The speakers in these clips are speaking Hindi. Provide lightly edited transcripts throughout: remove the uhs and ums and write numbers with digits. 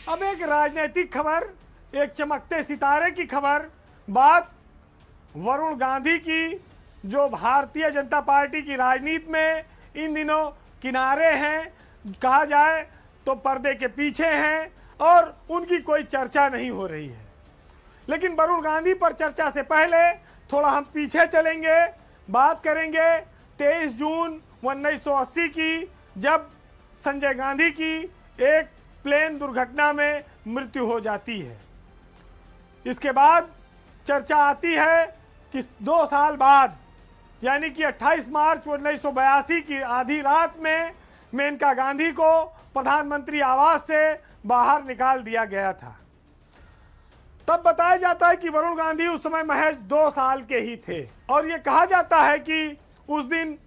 अब एक राजनीतिक खबर, एक चमकते सितारे की खबर, बात वरुण गांधी की, जो भारतीय जनता पार्टी की राजनीति में इन दिनों किनारे हैं, कहा जाए तो पर्दे के पीछे हैं और उनकी कोई चर्चा नहीं हो रही है। लेकिन वरुण गांधी पर चर्चा से पहले थोड़ा हम पीछे चलेंगे, बात करेंगे 23 जून 1980 की, जब संजय गांधी की एक प्लेन दुर्घटना में मृत्यु हो जाती है। इसके बाद चर्चा आती है कि 2 साल बाद, यानी कि 28 मार्च 1982 की आधी रात में मेनका गांधी को प्रधानमंत्री आवास से बाहर निकाल दिया गया था। तब बताया जाता है कि वरुण गांधी उस समय महज 2 साल के ही थे और ये कहा जाता है कि उस दिन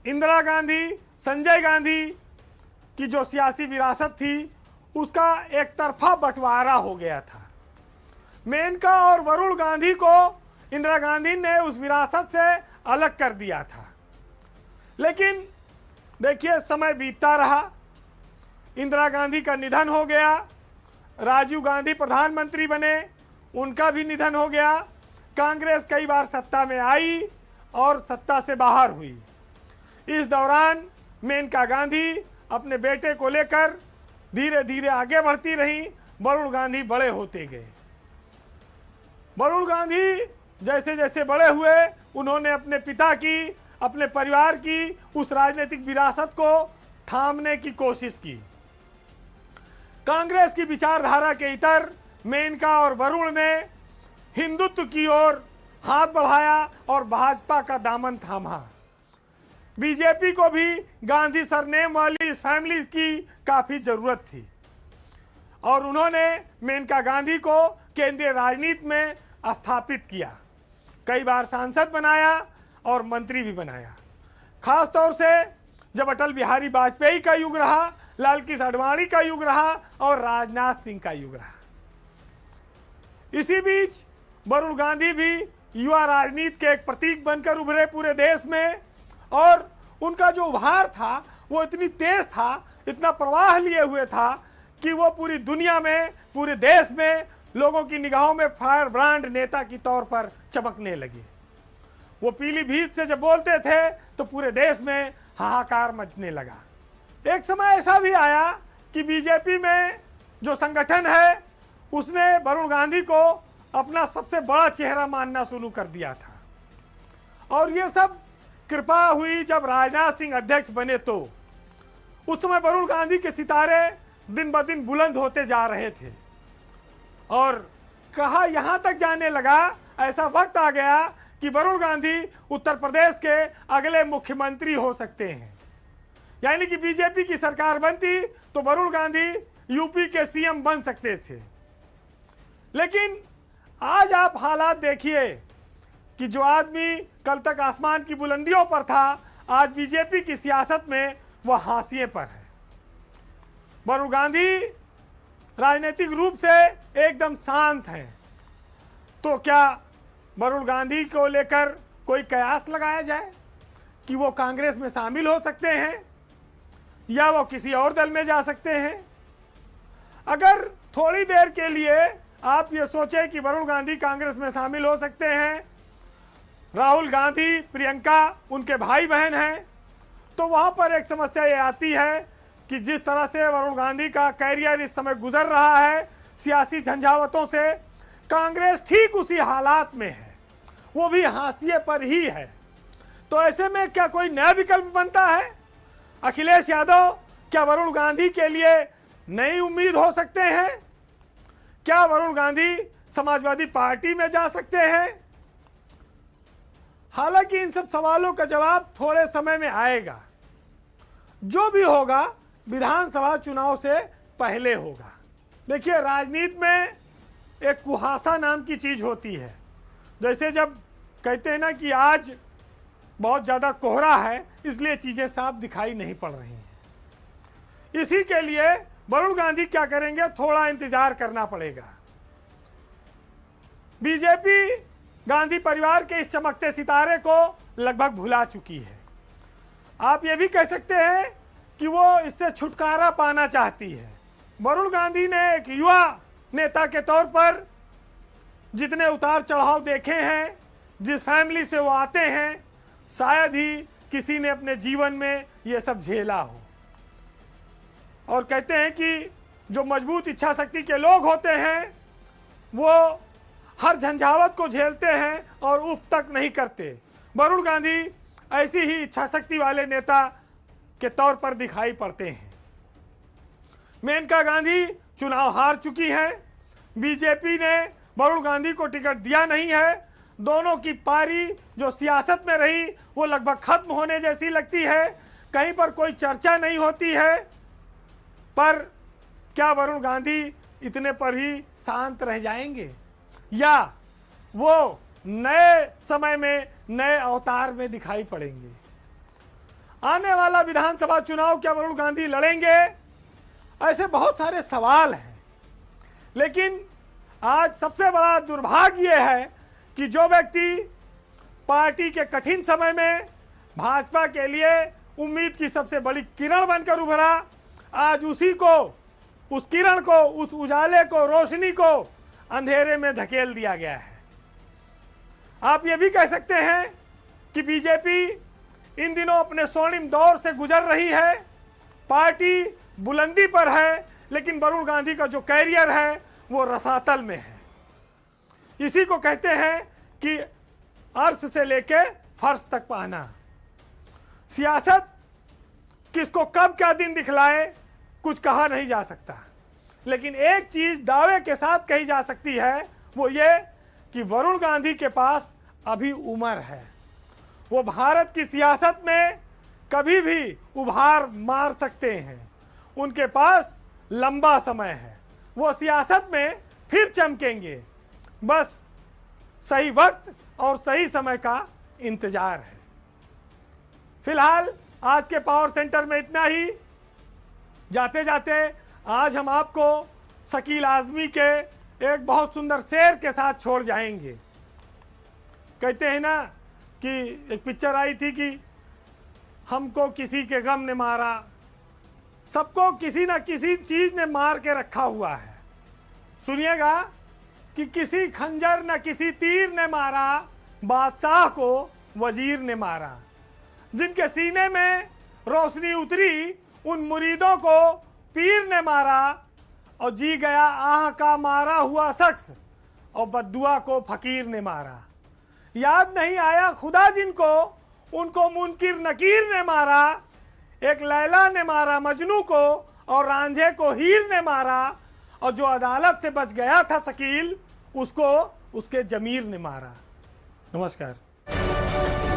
इंदिरा गांधी, संजय गांधी की जो सियासी विरासत थी उसका एक तरफा बंटवारा हो गया था। मेनका और वरुण गांधी को इंदिरा गांधी ने उस विरासत से अलग कर दिया था। लेकिन देखिए, समय बीतता रहा, इंदिरा गांधी का निधन हो गया, राजीव गांधी प्रधानमंत्री बने, उनका भी निधन हो गया। कांग्रेस कई बार सत्ता में आई और सत्ता से बाहर हुई। इस दौरान मेनका गांधी अपने बेटे को लेकर धीरे धीरे आगे बढ़ती रही, वरुण गांधी बड़े होते गए। वरुण गांधी जैसे जैसे बड़े हुए, उन्होंने अपने पिता की, अपने परिवार की उस राजनीतिक विरासत को थामने की कोशिश की। कांग्रेस की विचारधारा के इतर मेनका और वरुण ने हिंदुत्व की ओर हाथ बढ़ाया और भाजपा का दामन थामा। बीजेपी को भी गांधी सरनेम वाली इस फैमिली की काफी जरूरत थी और उन्होंने मेनका गांधी को केंद्रीय राजनीति में स्थापित किया, कई बार सांसद बनाया और मंत्री भी बनाया। खास तौर से जब अटल बिहारी वाजपेयी का युग रहा, लाल कृष्ण आडवाणी का युग रहा और राजनाथ सिंह का युग रहा। इसी बीच वरुण गांधी भी युवा राजनीति के एक प्रतीक बनकर उभरे पूरे देश में और उनका जो उभार था वो इतनी तेज था, इतना प्रवाह लिए हुए था कि वो पूरी दुनिया में, पूरे देश में लोगों की निगाहों में फायर ब्रांड नेता की तौर पर चमकने लगे। वो पीलीभीत से जब बोलते थे तो पूरे देश में हाहाकार मचने लगा। एक समय ऐसा भी आया कि बीजेपी में जो संगठन है उसने वरुण गांधी को अपना सबसे बड़ा चेहरा मानना शुरू कर दिया था और ये सब कृपा हुई जब राजनाथ सिंह अध्यक्ष बने तो उस समय वरुण गांधी के सितारे दिन ब दिन बुलंद होते जा रहे थे और कहा यहां तक जाने लगा, ऐसा वक्त आ गया कि वरुण गांधी उत्तर प्रदेश के अगले मुख्यमंत्री हो सकते हैं। यानी कि बीजेपी की सरकार बनती तो वरुण गांधी यूपी के सीएम बन सकते थे। लेकिन आज आप हालात देखिए कि जो आदमी कल तक आसमान की बुलंदियों पर था, आज बीजेपी की सियासत में वह हाशिए पर है। वरुण गांधी राजनीतिक रूप से एकदम शांत हैं, तो क्या वरुण गांधी को लेकर कोई कयास लगाया जाए कि वो कांग्रेस में शामिल हो सकते हैं या वो किसी और दल में जा सकते हैं? अगर थोड़ी देर के लिए आप ये सोचें कि वरुण गांधी कांग्रेस में शामिल हो सकते हैं, राहुल गांधी, प्रियंका उनके भाई बहन हैं, तो वहां पर एक समस्या ये आती है कि जिस तरह से वरुण गांधी का कैरियर इस समय गुजर रहा है सियासी झंझावतों से, कांग्रेस ठीक उसी हालात में है, वो भी हाशिए पर ही है। तो ऐसे में क्या कोई नया विकल्प बनता है? अखिलेश यादव क्या वरुण गांधी के लिए नई उम्मीद हो सकते हैं? क्या वरुण गांधी समाजवादी पार्टी में जा सकते हैं? हालांकि इन सब सवालों का जवाब थोड़े समय में आएगा। जो भी होगा विधानसभा चुनाव से पहले होगा। देखिए, राजनीति में एक कुहासा नाम की चीज होती है। जैसे जब कहते हैं ना कि आज बहुत ज़्यादा कोहरा है इसलिए चीज़ें साफ दिखाई नहीं पड़ रही हैं, इसी के लिए वरुण गांधी क्या करेंगे, थोड़ा इंतजार करना पड़ेगा। बीजेपी गांधी परिवार के इस चमकते सितारे को लगभग भुला चुकी है। आप ये भी कह सकते हैं कि वो इससे छुटकारा पाना चाहती है। वरुण गांधी ने एक युवा नेता के तौर पर जितने उतार चढ़ाव देखे हैं, जिस फैमिली से वो आते हैं, शायद ही किसी ने अपने जीवन में ये सब झेला हो। और कहते हैं कि जो मजबूत इच्छा शक्ति के लोग होते हैं वो हर झंझावत को झेलते हैं और उफ तक नहीं करते। वरुण गांधी ऐसी ही इच्छा शक्ति वाले नेता के तौर पर दिखाई पड़ते हैं। मेनका गांधी चुनाव हार चुकी हैं। बीजेपी ने वरुण गांधी को टिकट दिया नहीं है। दोनों की पारी जो सियासत में रही वो लगभग खत्म होने जैसी लगती है। कहीं पर कोई चर्चा नहीं होती है। पर क्या वरुण गांधी इतने पर ही शांत रह जाएंगे या वो नए समय में नए अवतार में दिखाई पड़ेंगे? आने वाला विधानसभा चुनाव क्या वरुण गांधी लड़ेंगे? ऐसे बहुत सारे सवाल हैं। लेकिन आज सबसे बड़ा दुर्भाग्य यह है कि जो व्यक्ति पार्टी के कठिन समय में भाजपा के लिए उम्मीद की सबसे बड़ी किरण बनकर उभरा, आज उसी को, उस किरण को, उस उजाले को, रोशनी को अंधेरे में धकेल दिया गया है। आप ये भी कह सकते हैं कि बीजेपी इन दिनों अपने स्वर्णिम दौर से गुजर रही है। पार्टी बुलंदी पर है, लेकिन वरुण गांधी का जो कैरियर है वो रसातल में है। इसी को कहते हैं कि अर्श से लेके फर्श तक पाना। सियासत किसको कब क्या दिन दिखलाए कुछ कहा नहीं जा सकता, लेकिन एक चीज दावे के साथ कही जा सकती है, वो ये कि वरुण गांधी के पास अभी उम्र है। वो भारत की सियासत में कभी भी उभार मार सकते हैं। उनके पास लंबा समय है। वो सियासत में फिर चमकेंगे। बस सही वक्त और सही समय का इंतजार है। फिलहाल आज के पावर सेंटर में इतना ही। जाते जाते आज हम आपको शकील आजमी के एक बहुत सुंदर शेर के साथ छोड़ जाएंगे। कहते हैं ना कि एक पिक्चर आई थी कि हमको किसी के गम ने मारा, सबको किसी ना किसी चीज ने मार के रखा हुआ है। सुनिएगा कि किसी खंजर न किसी तीर ने मारा, बादशाह को वजीर ने मारा। जिनके सीने में रोशनी उतरी उन मुरीदों को पीर ने मारा, और जी गया आह का मारा हुआ शख्स, और बद्दुआ को फकीर ने मारा। याद नहीं आया खुदा जिनको, उनको मुनकिर नकीर ने मारा। एक लैला ने मारा मजनू को, और रांझे को हीर ने मारा, और जो अदालत से बच गया था शकील, उसको उसके जमीर ने मारा। नमस्कार।